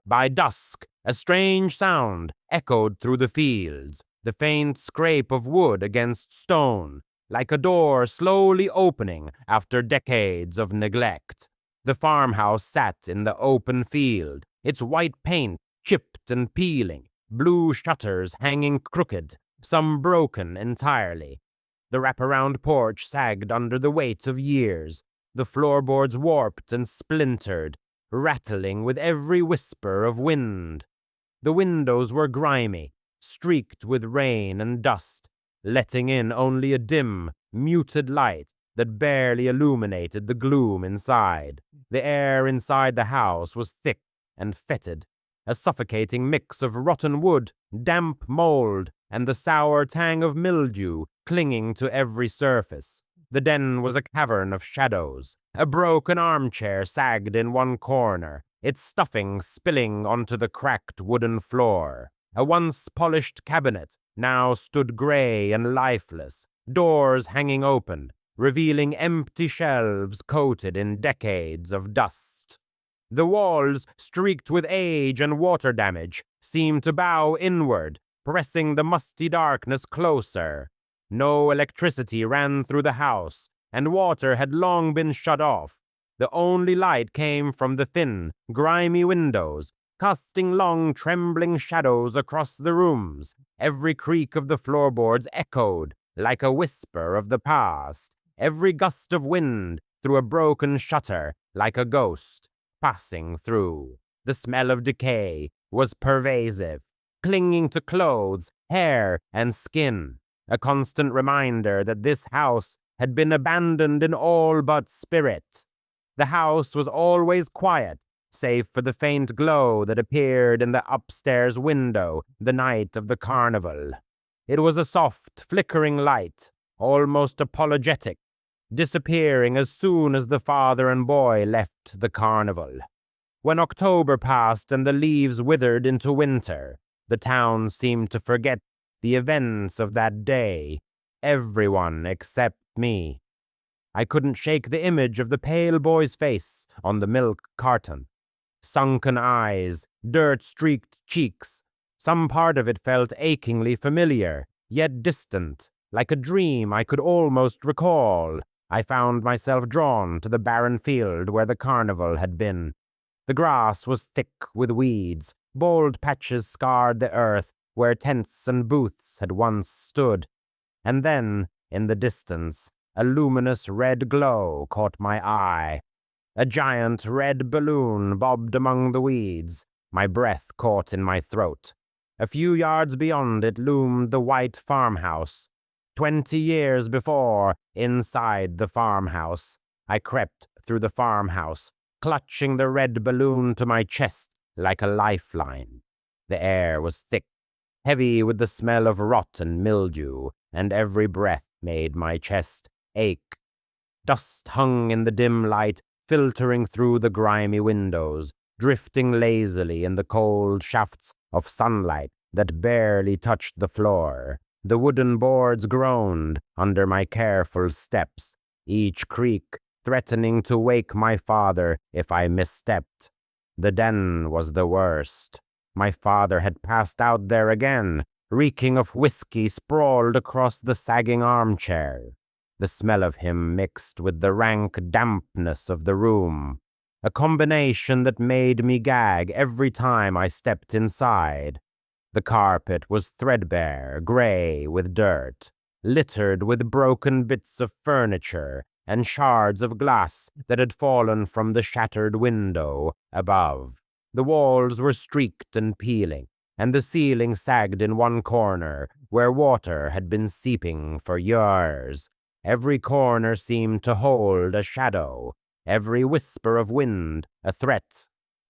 By dusk, a strange sound echoed through the fields, the faint scrape of wood against stone, like a door slowly opening after decades of neglect. The farmhouse sat in the open field, its white paint chipped and peeling, blue shutters hanging crooked, some broken entirely. The wraparound porch sagged under the weight of years, the floorboards warped and splintered, rattling with every whisper of wind. The windows were grimy, streaked with rain and dust, letting in only a dim, muted light that barely illuminated the gloom inside. The air inside the house was thick and fetid, a suffocating mix of rotten wood, damp mold, and the sour tang of mildew clinging to every surface. The den was a cavern of shadows. A broken armchair sagged in one corner, its stuffing spilling onto the cracked wooden floor. A once polished cabinet now stood gray and lifeless, doors hanging open, revealing empty shelves coated in decades of dust. The walls, streaked with age and water damage, seemed to bow inward, pressing the musty darkness closer. No electricity ran through the house, and water had long been shut off. The only light came from the thin, grimy windows, casting long, trembling shadows across the rooms. Every creak of the floorboards echoed like a whisper of the past, every gust of wind through a broken shutter like a ghost passing through. The smell of decay was pervasive, clinging to clothes, hair, and skin, a constant reminder that this house had been abandoned in all but spirit. The house was always quiet, save for the faint glow that appeared in the upstairs window the night of the carnival. It was a soft, flickering light, almost apologetic, disappearing as soon as the father and boy left the carnival. When October passed and the leaves withered into winter, the town seemed to forget the events of that day, everyone except me. I couldn't shake the image of the pale boy's face on the milk carton. Sunken eyes, dirt-streaked cheeks. Some part of it felt achingly familiar, yet distant, like a dream I could almost recall. I found myself drawn to the barren field where the carnival had been. The grass was thick with weeds, bald patches scarred the earth where tents and booths had once stood. And then, in the distance, a luminous red glow caught my eye. A giant red balloon bobbed among the weeds, my breath caught in my throat. A few yards beyond it loomed the white farmhouse. 20 years before, inside the farmhouse, I crept through the farmhouse, clutching the red balloon to my chest like a lifeline. The air was thick, heavy with the smell of rot and mildew, and every breath made my chest ache. Dust hung in the dim light, filtering through the grimy windows, drifting lazily in the cold shafts of sunlight that barely touched the floor. The wooden boards groaned under my careful steps, each creak threatening to wake my father if I misstepped. The den was the worst. My father had passed out there again, reeking of whiskey sprawled across the sagging armchair. The smell of him mixed with the rank dampness of the room, a combination that made me gag every time I stepped inside. The carpet was threadbare, gray with dirt, littered with broken bits of furniture and shards of glass that had fallen from the shattered window above. The walls were streaked and peeling, and the ceiling sagged in one corner where water had been seeping for years. Every corner seemed to hold a shadow, every whisper of wind a threat.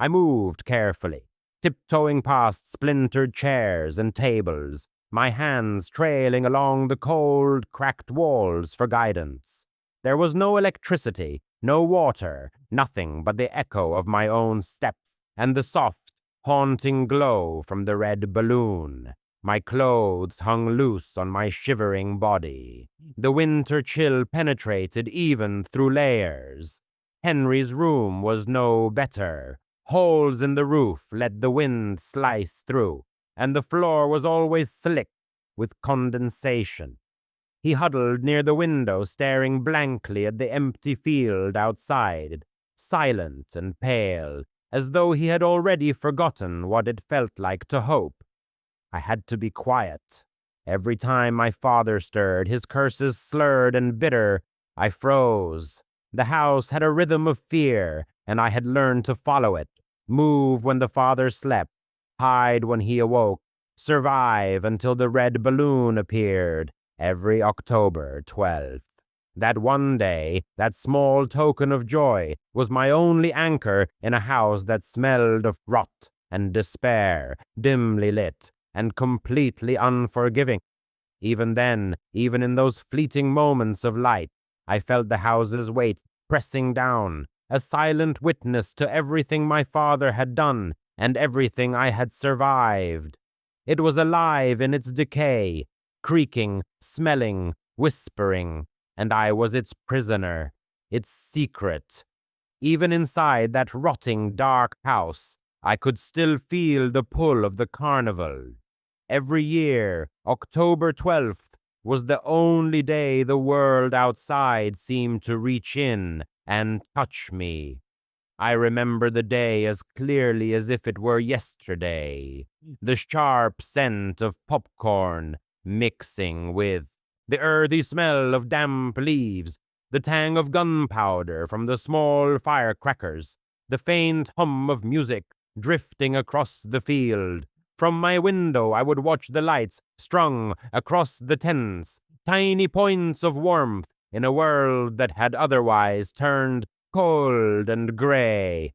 I moved carefully, tiptoeing past splintered chairs and tables, my hands trailing along the cold, cracked walls for guidance. There was no electricity, no water, nothing but the echo of my own steps and the soft, haunting glow from the red balloon. My clothes hung loose on my shivering body. The winter chill penetrated even through layers. Henry's room was no better. Holes in the roof let the wind slice through, and the floor was always slick with condensation. He huddled near the window, staring blankly at the empty field outside, silent and pale, as though he had already forgotten what it felt like to hope. I had to be quiet. Every time my father stirred, his curses slurred and bitter, I froze. The house had a rhythm of fear, and I had learned to follow it, move when the father slept, hide when he awoke, survive until the red balloon appeared every October 12th. That one day, that small token of joy, was my only anchor in a house that smelled of rot and despair, dimly lit and completely unforgiving. Even then, even in those fleeting moments of light, I felt the house's weight pressing down, a silent witness to everything my father had done and everything I had survived. It was alive in its decay, creaking, smelling, whispering, and I was its prisoner, its secret. Even inside that rotting, dark house, I could still feel the pull of the carnival. Every year, October 12th was the only day the world outside seemed to reach in and touch me. I remember the day as clearly as if it were yesterday. The sharp scent of popcorn mixing with the earthy smell of damp leaves, the tang of gunpowder from the small firecrackers, the faint hum of music drifting across the field. From my window I would watch the lights strung across the tents, tiny points of warmth in a world that had otherwise turned cold and gray.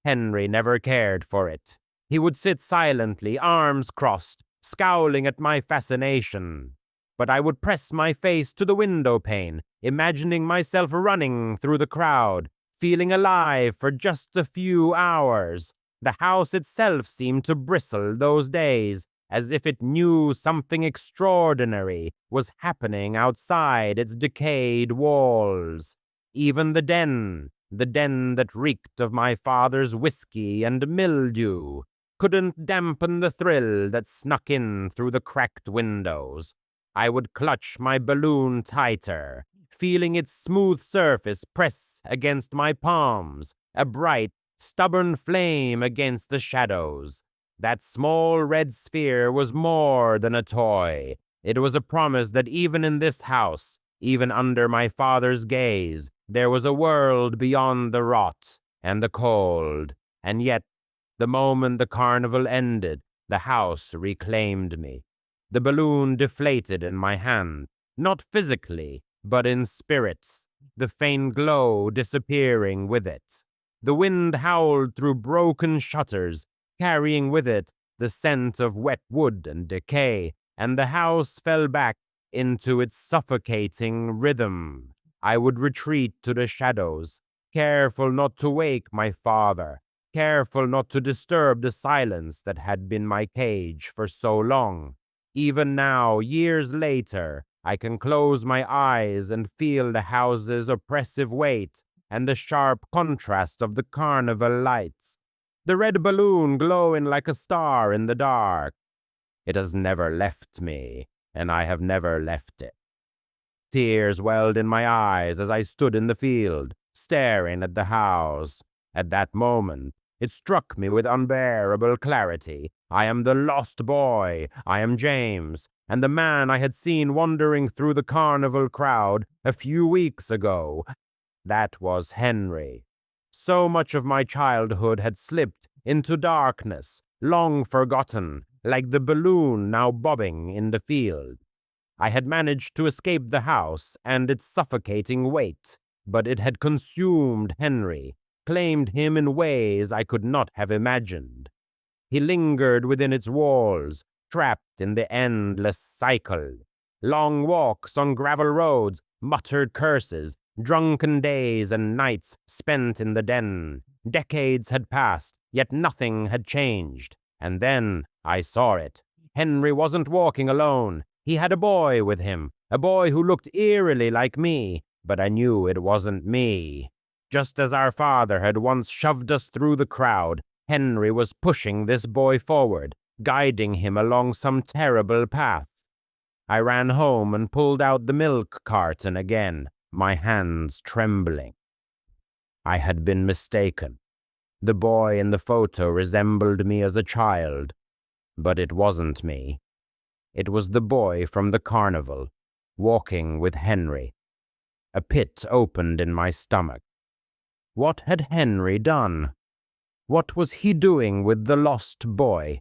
Henry never cared for it. He would sit silently, arms crossed, scowling at my fascination. But I would press my face to the window pane, imagining myself running through the crowd, feeling alive for just a few hours. The house itself seemed to bristle those days, as if it knew something extraordinary was happening outside its decayed walls. Even the den that reeked of my father's whiskey and mildew, couldn't dampen the thrill that snuck in through the cracked windows. I would clutch my balloon tighter, feeling its smooth surface press against my palms, a bright, stubborn flame against the shadows. That small red sphere was more than a toy. It was a promise that even in this house, even under my father's gaze, there was a world beyond the rot and the cold. And yet, the moment the carnival ended, the house reclaimed me. The balloon deflated in my hand, not physically, but in spirits, the faint glow disappearing with it. The wind howled through broken shutters, carrying with it the scent of wet wood and decay, and the house fell back into its suffocating rhythm. I would retreat to the shadows, careful not to wake my father, careful not to disturb the silence that had been my cage for so long. Even now, years later, I can close my eyes and feel the house's oppressive weight and the sharp contrast of the carnival lights. The red balloon glowing like a star in the dark. It has never left me, and I have never left it. Tears welled in my eyes as I stood in the field, staring at the house. At that moment, it struck me with unbearable clarity. I am the lost boy. I am James, and the man I had seen wandering through the carnival crowd a few weeks ago. That was Henry. So much of my childhood had slipped into darkness, long forgotten, like the balloon now bobbing in the field. I had managed to escape the house and its suffocating weight, but it had consumed Henry, claimed him in ways I could not have imagined. He lingered within its walls, trapped in the endless cycle. Long walks on gravel roads, muttered curses, drunken days and nights spent in the den. Decades had passed, yet nothing had changed. And then I saw it. Henry wasn't walking alone. He had a boy with him, a boy who looked eerily like me, but I knew it wasn't me. Just as our father had once shoved us through the crowd, Henry was pushing this boy forward, guiding him along some terrible path. I ran home and pulled out the milk carton again, my hands trembling. I had been mistaken. The boy in the photo resembled me as a child, but it wasn't me. It was the boy from the carnival, walking with Henry. A pit opened in my stomach. What had Henry done? What was he doing with the lost boy?